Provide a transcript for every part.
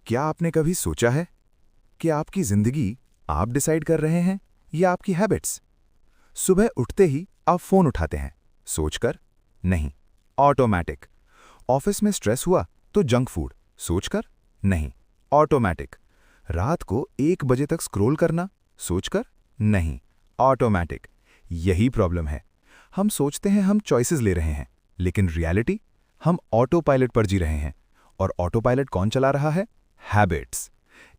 क्या आपने कभी सोचा है कि आपकी जिंदगी आप डिसाइड कर रहे हैं या आपकी हैबिट्स? सुबह उठते ही आप फोन उठाते हैं, सोचकर? नहीं, ऑटोमैटिक। ऑफिस में स्ट्रेस हुआ तो जंक फूड, सोचकर? नहीं, ऑटोमैटिक। रात को 1 बजे तक स्क्रॉल करना, सोचकर? नहीं, ऑटोमैटिक। यही प्रॉब्लम है। हम सोचते हैं हम चॉइसेस ले रहे हैं, लेकिन रियलिटी हम ऑटो पायलट पर जी रहे हैं। और ऑटो पायलट कौन चला रहा है? हैबिट्स।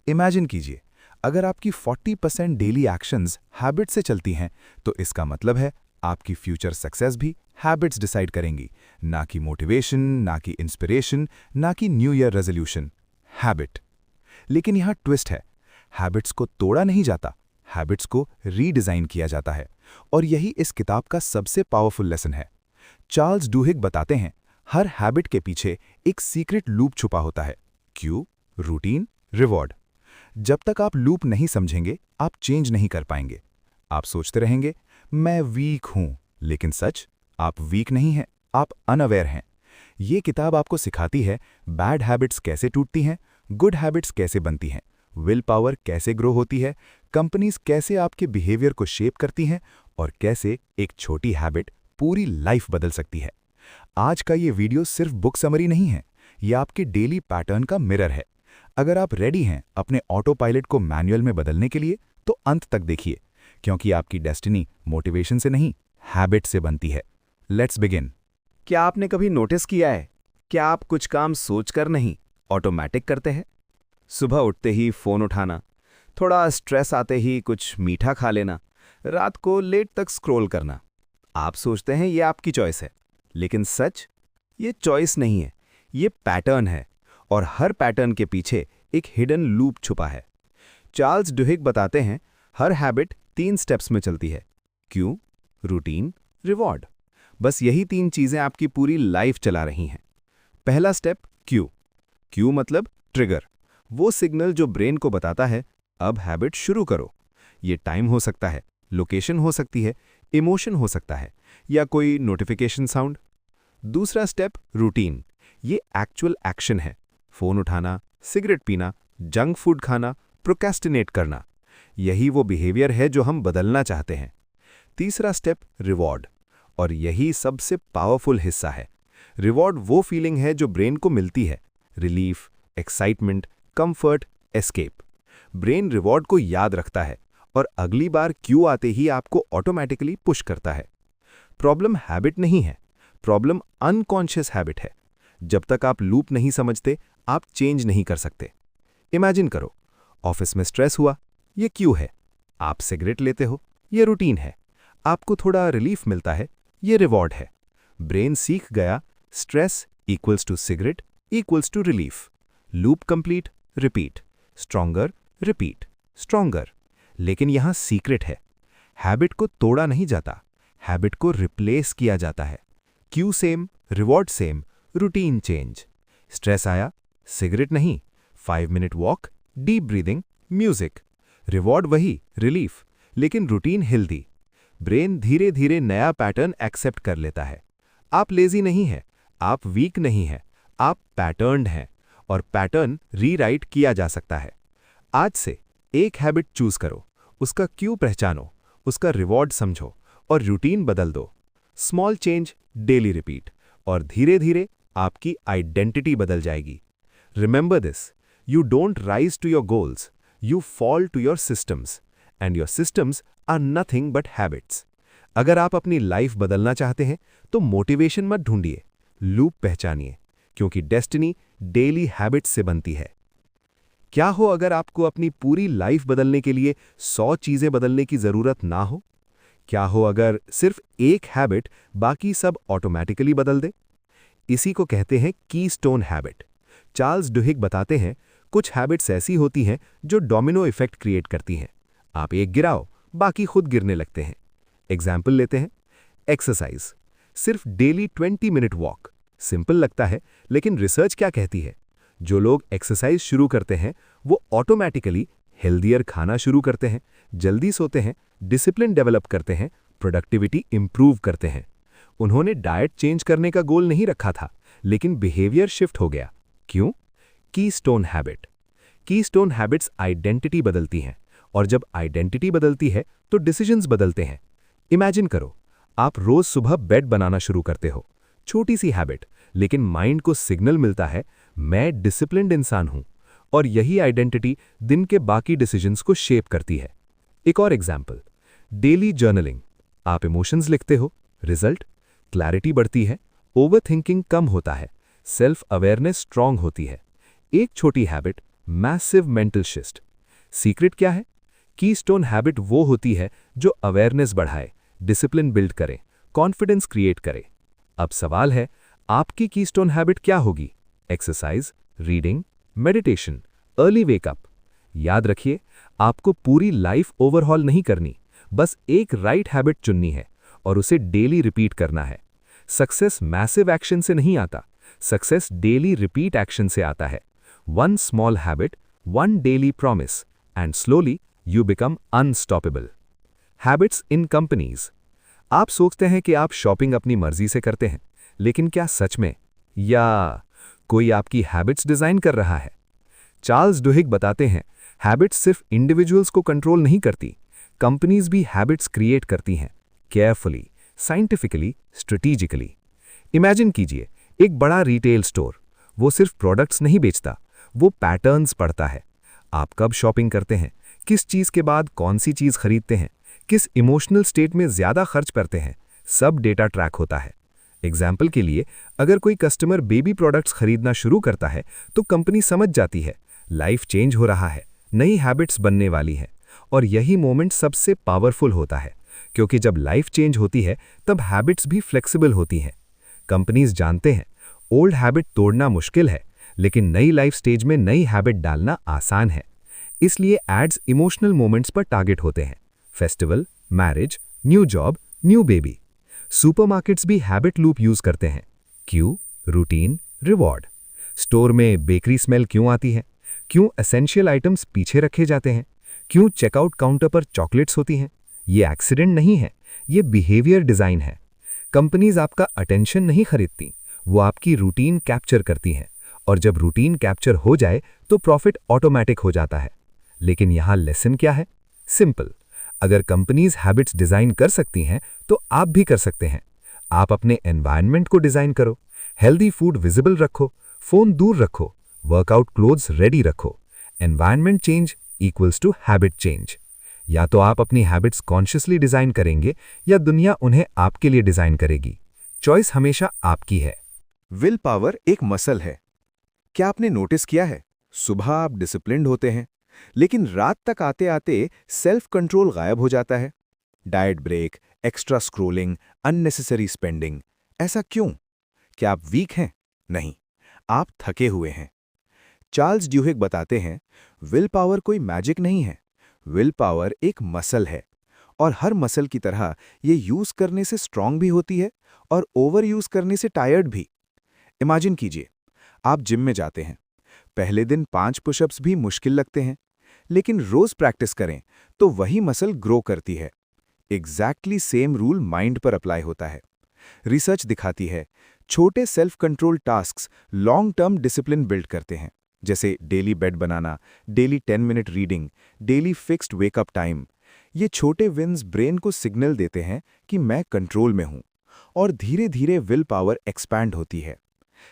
इमेजिन कीजिए, अगर आपकी 40% डेली एक्शंस हैबिट से चलती हैं, तो इसका मतलब है आपकी फ्यूचर सक्सेस भी हैबिट्स डिसाइड करेंगी, ना कि मोटिवेशन, ना कि इंस्पिरेशन, ना कि न्यू ईयर रेजोल्यूशन। हैबिट। लेकिन यहाँ ट्विस्ट है, हैबिट्स को तोड़ा नहीं जाता, हैबिट्स को रीडिजाइन किया जाता है। और यही इस किताब का सबसे पावरफुल लेसन है। चार्ल्स डुहिग बताते हैं, हर हैबिट के पीछे एक सीक्रेट लूप छुपा होता है। Q, routine, reward. जब तक आप लूप नहीं समझेंगे, आप चेंज नहीं कर पाएंगे। आप सोचते रहेंगे, मैं वीक हूं, लेकिन सच, आप वीक नहीं हैं, आप अनअवेयर हैं। ये किताब आपको सिखाती है बैड हैबिट्स कैसे टूटती हैं, गुड हैबिट्स कैसे बनती हैं, विल पावर कैसे ग्रो होती है, कंपनीज कैसे आपके बिहेवियर को शेप करती हैं, और कैसे एक छोटी हैबिट पूरी लाइफ बदल सकती है। आज का ये वीडियो सिर्फ बुक समरी नहीं है, ये आपके डेली पैटर्न का मिरर है। अगर आप रेडी हैं अपने ऑटो पायलट को मैनुअल में बदलने के लिए, तो अंत तक देखिए, क्योंकि आपकी डेस्टिनी मोटिवेशन से नहीं, हैबिट से बनती है। Let's begin. क्या आपने कभी नोटिस किया है, क्या आप कुछ काम सोचकर नहीं, ऑटोमेटिक करते हैं? सुबह उठते ही फोन उठाना, थोड़ा स्ट्रेस आते ही कुछ मीठा खा लेना, रात को लेट तक स्क्रॉल करना। आप सोचते हैं ये आपकी चॉइस है, लेकिन सच, ये चॉइस नहीं है, ये पैटर्न है। और हर पैटर्न के पीछे एक हिडन लूप छुपा है। चार्ल्स डुहिग बताते हैं, हर हैबिट 3 स्टेप्स में चलती है। क्यों, रूटीन, रिवॉर्ड। बस यही 3 चीजें आपकी पूरी लाइफ चला रही हैं। पहला स्टेप, क्यू। क्यू मतलब ट्रिगर, वो सिग्नल जो ब्रेन को बताता है अब हैबिट शुरू करो। ये टाइम हो सकता है, लोकेशन हो सकती है, इमोशन हो सकता है, या कोई नोटिफिकेशन साउंड। दूसरा स्टेप, रूटीन। ये एक्चुअल एक्शन है, फोन उठाना, सिगरेट पीना, जंक फूड खाना, प्रोक्रेस्टिनेट करना। यही वो बिहेवियर है जो हम बदलना चाहते हैं। तीसरा स्टेप, रिवॉर्ड। और यही सबसे पावरफुल हिस्सा है। रिवॉर्ड वो फीलिंग है जो ब्रेन को मिलती है, relief, excitement, comfort, escape. Brain reward को याद रखता है और अगली बार क्यू आते ही आपको ऑटोमेटिकली पुश करता है। प्रॉब्लम हैबिट नहीं है, प्रॉब्लम अनकॉन्शियस हैबिट है। जब तक आप लूप नहीं समझते, आप चेंज नहीं कर सकते। इमेजिन करो, ऑफिस में स्ट्रेस हुआ, ये क्यू है। आप सिगरेट लेते हो, ये रूटीन है। आपको थोड़ा रिलीफ मिलता है, ये रिवॉर्ड है। ब्रेन सीख गया, stress equals to cigarette equals to relief. Loop complete, repeat, stronger, repeat, stronger. लेकिन यहां सीक्रेट है, हैबिट को तोड़ा नहीं जाता, हैबिट को रिप्लेस किया जाता है। Q same, reward same, routine change. Stress आया, सिगरेट नहीं, 5 minute walk, deep breathing, music. Reward वही, रिलीफ, लेकिन रूटीन हेल्दी। ब्रेन धीरे धीरे नया पैटर्न एक्सेप्ट कर लेता है। आप लेजी नहीं हैं, आप वीक नहीं हैं, आप पैटर्न्ड हैं। और पैटर्न रीराइट किया जा सकता है। आज से एक हैबिट चूज करो, उसका क्यू पहचानो, उसका रिवॉर्ड समझो और रूटीन बदल दो। स्मॉल चेंज, डेली रिपीट, और धीरे धीरे आपकी आइडेंटिटी बदल जाएगी। Remember this, you don't rise to your goals, you fall to your systems, and your systems are nothing but habits. अगर आप अपनी लाइफ बदलना चाहते हैं, तो मोटिवेशन मत ढूंढिए, लूप पहचानिए, क्योंकि डेस्टिनी डेली हैबिट्स से बनती है। क्या हो अगर आपको अपनी पूरी लाइफ बदलने के लिए 100 चीजें बदलने की जरूरत ना हो? क्या हो अगर सिर्फ एक हैबिट बाकी सब ऑटोमेटिकली बदल दे? इसी को कहते हैं कीस्टोन हैबिट। चार्ल्स डुहिग बताते हैं, कुछ हैबिट्स ऐसी होती हैं जो डोमिनो इफेक्ट क्रिएट करती हैं। आप एक गिराओ, बाकी खुद गिरने लगते हैं। एग्जाम्पल लेते हैं, एक्सरसाइज। सिर्फ डेली 20 मिनट वॉक। सिंपल लगता है, लेकिन रिसर्च क्या कहती है? जो लोग एक्सरसाइज शुरू करते हैं, वो ऑटोमेटिकली हेल्दियर खाना शुरू करते हैं, जल्दी सोते हैं, डिसिप्लिन डेवलप करते हैं, प्रोडक्टिविटी इंप्रूव करते हैं। उन्होंने डाइट चेंज करने का गोल नहीं रखा था, लेकिन बिहेवियर शिफ्ट हो गया। क्यों? Keystone habit. Keystone habits identity बदलती हैं, और जब आइडेंटिटी बदलती है तो डिसीजंस बदलते हैं। इमेजिन करो, आप रोज सुबह बेड बनाना शुरू करते हो, छोटी सी हैबिट, लेकिन माइंड को सिग्नल मिलता है मैं डिसिप्लिन्ड इंसान हूं, और यही आइडेंटिटी दिन के बाकी डिसीजंस को शेप करती है। एक और एग्जाम्पल, डेली जर्नलिंग। आप इमोशंस लिखते हो, रिजल्ट क्लैरिटी बढ़ती है, ओवर थिंकिंग कम होता है, सेल्फ अवेयरनेस स्ट्रांग होती है। एक छोटी habit, massive mental shift. Secret क्या है? कीस्टोन हैबिट वो होती है जो अवेयरनेस बढ़ाए, डिसिप्लिन बिल्ड करे, कॉन्फिडेंस क्रिएट करे। अब सवाल है, आपकी कीस्टोन हैबिट क्या होगी? Exercise, reading, meditation, early wake up? याद रखिए, आपको पूरी लाइफ ओवरहॉल नहीं करनी, बस एक राइट हैबिट चुननी है और उसे डेली रिपीट करना है। सक्सेस मैसिव एक्शन से नहीं आता, सक्सेस डेली रिपीट एक्शन से आता है। One small habit, one daily promise, and slowly you become unstoppable. Habits in companies. आप सोचते हैं कि आप शॉपिंग अपनी मर्जी से करते हैं, लेकिन क्या सच में? या कोई आपकी हैबिट्स डिजाइन कर रहा है? चार्ल्स डुहिग बताते हैं, हैबिट्स सिर्फ इंडिविजुअल्स को कंट्रोल नहीं करती, कंपनीज भी हैबिट्स क्रिएट करती हैं, केयरफुली, साइंटिफिकली, स्ट्रेटेजिकली। इमेजिन कीजिए, एक बड़ा रिटेल स्टोर, वो सिर्फ प्रोडक्ट्स नहीं बेचता, वो पैटर्न्स पढ़ता है। आप कब शॉपिंग करते हैं, किस चीज के बाद कौन सी चीज खरीदते हैं, किस इमोशनल स्टेट में ज्यादा खर्च करते हैं, सब डेटा ट्रैक होता है। एग्जाम्पल के लिए, अगर कोई कस्टमर बेबी प्रोडक्ट्स खरीदना शुरू करता है तो कंपनी समझ जाती है लाइफ चेंज हो रहा है, नई हैबिट्स बनने वाली हैं। और यही मोमेंट सबसे पावरफुल होता है, क्योंकि जब लाइफ चेंज होती है तब हैबिट्स भी फ्लेक्सिबल होती हैं। कंपनीज जानते हैं ओल्ड हैबिट तोड़ना मुश्किल है, लेकिन नई लाइफ स्टेज में नई हैबिट डालना आसान है। इसलिए एड्स इमोशनल मोमेंट्स पर टारगेट होते हैं, festival, marriage, new job, new baby. Supermarkets भी हैबिट लूप यूज करते हैं। क्यों? Routine, reward. स्टोर में बेकरी स्मेल क्यों आती है? क्यों एसेंशियल आइटम्स पीछे रखे जाते हैं? क्यों चेकआउट काउंटर पर चॉकलेट्स होती हैं? ये एक्सीडेंट नहीं है, ये बिहेवियर डिजाइन है। कंपनीज आपका अटेंशन नहीं खरीदती, वो आपकी रूटीन कैप्चर करती हैं, और जब रूटीन कैप्चर हो जाए तो प्रॉफिट ऑटोमेटिक हो जाता है। लेकिन यहां लेसन क्या है? सिंपल, अगर कंपनीज हैबिट्स डिजाइन कर सकती हैं तो आप भी कर सकते हैं। आप अपने एनवायरनमेंट को डिजाइन करो, हेल्दी फूड विजिबल रखो, फोन दूर रखो, वर्कआउट क्लोथ्स रेडी रखो। Environment change equals to habit change. या तो आप अपनी हैबिट्स कॉन्शियसली डिजाइन करेंगे या दुनिया उन्हें आपके लिए डिजाइन करेगी। चॉइस हमेशा आपकी है। विल पावर एक मसल है। क्या आपने नोटिस किया है, सुबह आप डिसिप्लिन्ड होते हैं, लेकिन रात तक आते आते सेल्फ कंट्रोल गायब हो जाता है। Diet break, extra scrolling, unnecessary spending. ऐसा क्यों? क्या आप वीक हैं? नहीं, आप थके हुए हैं। चार्ल्स ड्यूहिग बताते हैं, विल पावर कोई मैजिक नहीं है, विल पावर एक मसल है, और हर मसल की तरह ये यूज करने से स्ट्रांग भी होती है और ओवर यूज करने से टायर्ड भी। इमेजिन कीजिए, आप जिम में जाते हैं, पहले दिन 5 पुशअप्स भी मुश्किल लगते हैं, लेकिन रोज प्रैक्टिस करें तो वही मसल ग्रो करती है। एग्जैक्टली सेम रूल माइंड पर अप्लाई होता है। रिसर्च दिखाती है, छोटे self control tasks long term discipline build करते हैं, जैसे डेली बेड बनाना, daily 10 minute reading, daily fixed wake up time. ये छोटे विन्स ब्रेन को सिग्नल देते हैं कि मैं कंट्रोल में हूं, और धीरे धीरे विल पावर एक्सपैंड होती है।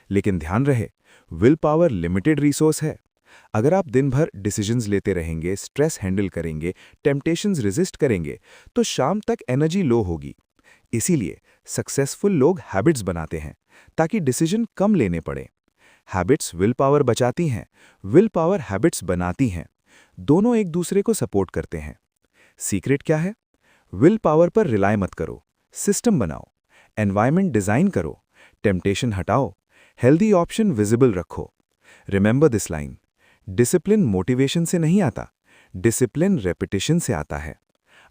लेकिन ध्यान रहे, विल पावर लिमिटेड रिसोर्स है। अगर आप दिन भर डिसीजंस लेते रहेंगे, स्ट्रेस हैंडल करेंगे, टेम्पटेशंस रेजिस्ट करेंगे, तो शाम तक एनर्जी लो होगी। इसीलिए सक्सेसफुल लोग हैबिट्स बनाते हैं ताकि डिसीजन कम लेने पड़े। हैबिट्स विल पावर बचाती हैं, विल पावर हैबिट्स बनाती हैं। दोनों एक दूसरे को सपोर्ट करते हैं। सीक्रेट क्या है? विल पावर पर रिलाय मत करो, सिस्टम बनाओ, एनवायरनमेंट डिजाइन करो, टेम्पटेशन हटाओ, हेल्दी ऑप्शन विजिबल रखो। Remember this line, discipline motivation से नहीं आता, डिसिप्लिन रेपिटेशन से आता है।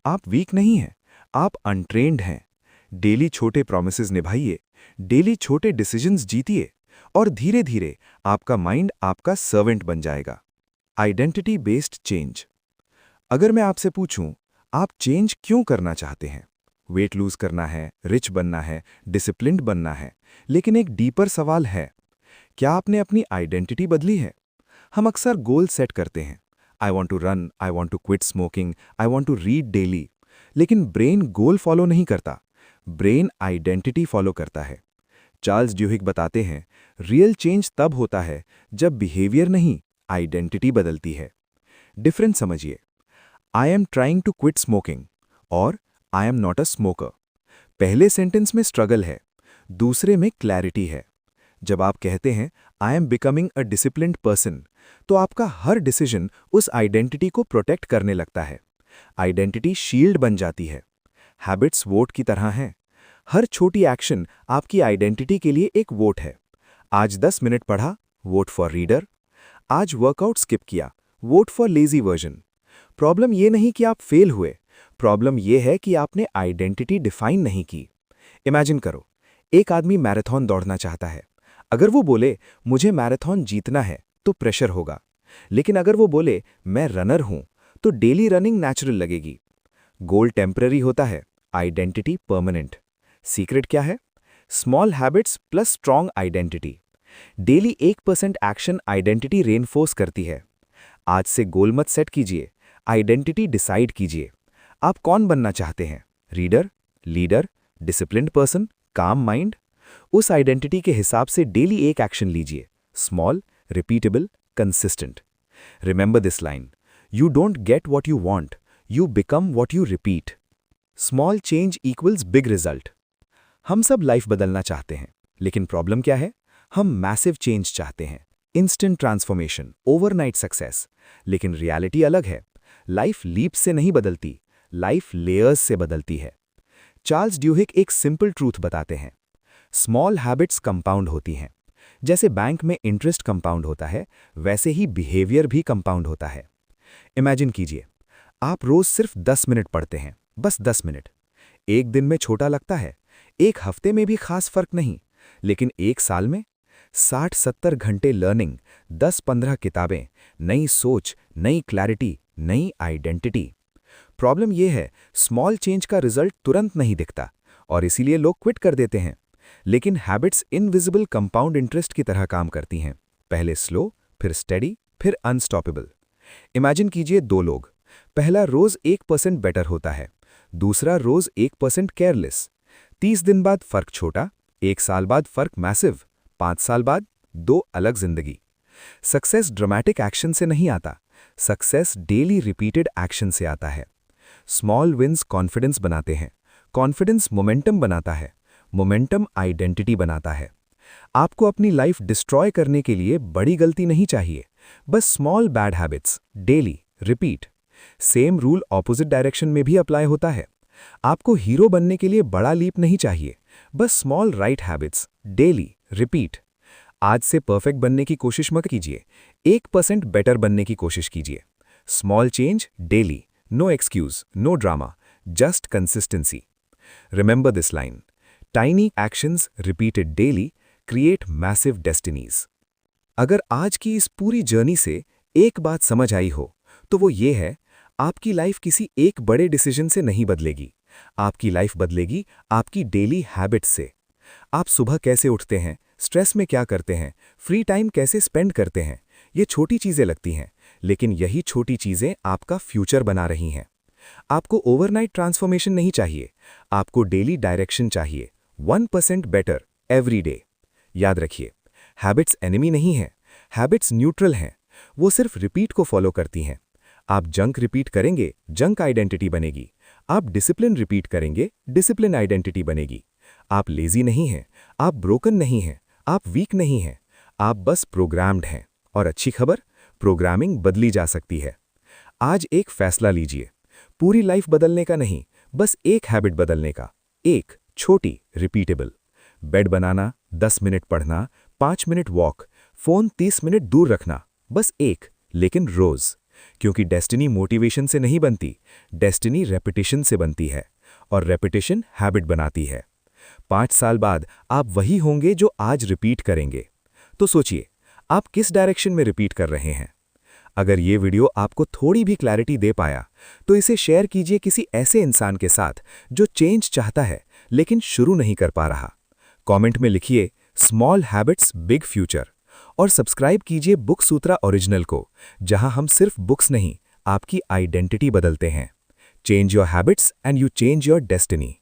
आप वीक नहीं हैं, आप अनट्रेन्ड हैं। डेली छोटे प्रॉमिसेस निभाइए, डेली छोटे डिसीजंस जीतिए, और धीरे धीरे आपका माइंड आपका सर्वेंट बन जाएगा। Identity based change. अगर मैं आपसे पूछूं, आप चेंज क्यों करना चाहते हैं? वेट लूज करना है, रिच बनना है, डिसिप्लिन्ड बनना है, लेकिन एक डीपर सवाल है, क्या आपने अपनी आइडेंटिटी बदली है? हम अक्सर गोल सेट करते हैं। I want to run, I want to quit smoking, I want to read daily. लेकिन ब्रेन गोल फॉलो नहीं करता, ब्रेन आइडेंटिटी फॉलो करता है। चार्ल्स ड्यूहिक बताते हैं, रियल चेंज तब होता है जब बिहेवियर नहीं, आइडेंटिटी बदलती है। डिफरेंस समझिए, I am trying to quit smoking और I am not a smoker. पहले सेंटेंस में स्ट्रगल है, दूसरे में क्लैरिटी है। जब आप कहते हैं I am becoming a disciplined person, तो आपका हर डिसीजन उस आइडेंटिटी को प्रोटेक्ट करने लगता है। आइडेंटिटी शील्ड बन जाती है। हैबिट्स वोट की तरह हैं। हर छोटी एक्शन आपकी आइडेंटिटी के लिए एक वोट है। आज 10 मिनट पढ़ा, वोट फॉर रीडर। आज वर्कआउट स्किप किया, vote for lazy version. Problem ये नहीं कि आप फेल हुए, प्रॉब्लम ये है कि आपने आइडेंटिटी डिफाइन नहीं की। इमेजिन करो, एक आदमी मैराथन दौड़ना चाहता है। अगर वो बोले मुझे मैराथन जीतना है तो प्रेशर होगा, लेकिन अगर वो बोले मैं रनर हूं तो डेली रनिंग नेचुरल लगेगी। गोल टेम्पररी होता है, आइडेंटिटी परमानेंट। सीक्रेट क्या है? Small habits plus strong identity. Daily 1% action identity reinforce करती है। आज से गोल मत सेट कीजिए, आइडेंटिटी डिसाइड कीजिए। आप कौन बनना चाहते हैं? रीडर, लीडर, डिसिप्लिन्ड पर्सन, काम माइंड? उस आइडेंटिटी के हिसाब से डेली एक एक्शन लीजिए, small, repeatable, consistent. Remember this line, you don't get what you want, you become what you repeat. Small change equals big result. हम सब लाइफ बदलना चाहते हैं, लेकिन प्रॉब्लम क्या है? हम मैसिव चेंज चाहते हैं, इंस्टेंट ट्रांसफॉर्मेशन, ओवरनाइट सक्सेस। लेकिन रियलिटी अलग है। लाइफ लीप से नहीं बदलती, लाइफ लेयर्स से बदलती है। चार्ल्स ड्यूहिक एक सिंपल ट्रूथ बताते हैं, स्मॉल हैबिट्स कंपाउंड होती हैं। जैसे बैंक में इंटरेस्ट कंपाउंड होता है, वैसे ही बिहेवियर भी कंपाउंड होता है। इमेजिन कीजिए, आप रोज सिर्फ 10 मिनट पढ़ते हैं, बस 10 मिनट। एक दिन में छोटा लगता है, एक हफ्ते में भी खास फर्क नहीं, लेकिन एक साल में 60-70 घंटे लर्निंग, 10-15 किताबें, नई सोच, नई क्लैरिटी, नई आइडेंटिटी। प्रॉब्लम यह है, स्मॉल चेंज का रिजल्ट तुरंत नहीं दिखता और इसीलिए लोग क्विट कर देते हैं। लेकिन हैबिट्स इनविजिबल कंपाउंड इंटरेस्ट की तरह काम करती हैं, पहले स्लो, फिर स्टेडी, फिर अनस्टॉपेबल। इमेजिन कीजिए दो लोग, पहला रोज 1% बेटर होता है, दूसरा रोज 1% केयरलेस। 30 दिन बाद फर्क छोटा, 1 साल बाद फर्क मैसिव, 5 साल बाद 2 अलग जिंदगी। सक्सेस ड्रामेटिक एक्शन से नहीं आता, सक्सेस डेली रिपीटेड एक्शन से आता है। स्मॉल विन्स कॉन्फिडेंस बनाते हैं, कॉन्फिडेंस मोमेंटम बनाता है, मोमेंटम आइडेंटिटी बनाता है। आपको अपनी लाइफ डिस्ट्रॉय करने के लिए बड़ी गलती नहीं चाहिए, बस small bad habits, daily, repeat. Same rule opposite direction में भी अप्लाई होता है। आपको हीरो बनने के लिए बड़ा लीप नहीं चाहिए, बस small right habits, daily, repeat. आज से परफेक्ट बनने की कोशिश मत कीजिए, 1% बेटर बनने की कोशिश कीजिए। Small change, daily, no excuse, no drama, just consistency. Remember this line, tiny actions repeated daily create massive destinies. अगर आज की इस पूरी जर्नी से एक बात समझ आई हो, तो वो ये है, आपकी लाइफ किसी एक बड़े डिसीजन से नहीं बदलेगी, आपकी लाइफ बदलेगी आपकी डेली हैबिट्स से। आप सुबह कैसे उठते हैं, स्ट्रेस में क्या करते हैं, फ्री टाइम कैसे स्पेंड करते हैं, ये छोटी चीज़ें लगती हैं, लेकिन यही छोटी चीज़ें आपका फ्यूचर बना रही हैं। आपको ओवरनाइट ट्रांसफॉर्मेशन नहीं चाहिए, आपको डेली डायरेक्शन चाहिए, 1% बेटर एवरी डे। याद रखिए, हैबिट्स एनिमी नहीं है, हैबिट्स न्यूट्रल हैं, वो सिर्फ रिपीट को फॉलो करती हैं। आप जंक रिपीट करेंगे, जंक आइडेंटिटी बनेगी। आप डिसिप्लिन रिपीट करेंगे, डिसिप्लिन आइडेंटिटी बनेगी। आप लेजी नहीं हैं, आप ब्रोकन नहीं हैं, आप वीक नहीं हैं, आप बस प्रोग्राम्ड हैं। और अच्छी खबर, प्रोग्रामिंग बदली जा सकती है। आज एक फैसला लीजिए, पूरी लाइफ बदलने का नहीं, बस एक हैबिट बदलने का, एक छोटी, रिपीटेबल। बेड बनाना, 10 मिनट पढ़ना, 5 मिनट वॉक, फोन 30 मिनट दूर रखना, बस एक, लेकिन रोज। क्योंकि डेस्टिनी मोटिवेशन से नहीं बनती, डेस्टिनी रेपिटेशन से बनती है, और रेपिटेशन हैबिट बनाती है। 5 साल बाद आप वही होंगे जो आज रिपीट करेंगे। तो सोचिए, आप किस डायरेक्शन में रिपीट कर रहे हैं। अगर ये वीडियो आपको थोड़ी भी क्लैरिटी दे पाया, तो इसे शेयर कीजिए किसी ऐसे इंसान के साथ जो चेंज चाहता है लेकिन शुरू नहीं कर पा रहा। कमेंट में लिखिए, स्मॉल हैबिट्स बिग फ्यूचर, और सब्सक्राइब कीजिए बुक सूत्रा ओरिजिनल को, जहां हम सिर्फ बुक्स नहीं, आपकी आइडेंटिटी बदलते हैं। Change your habits and you change your destiny.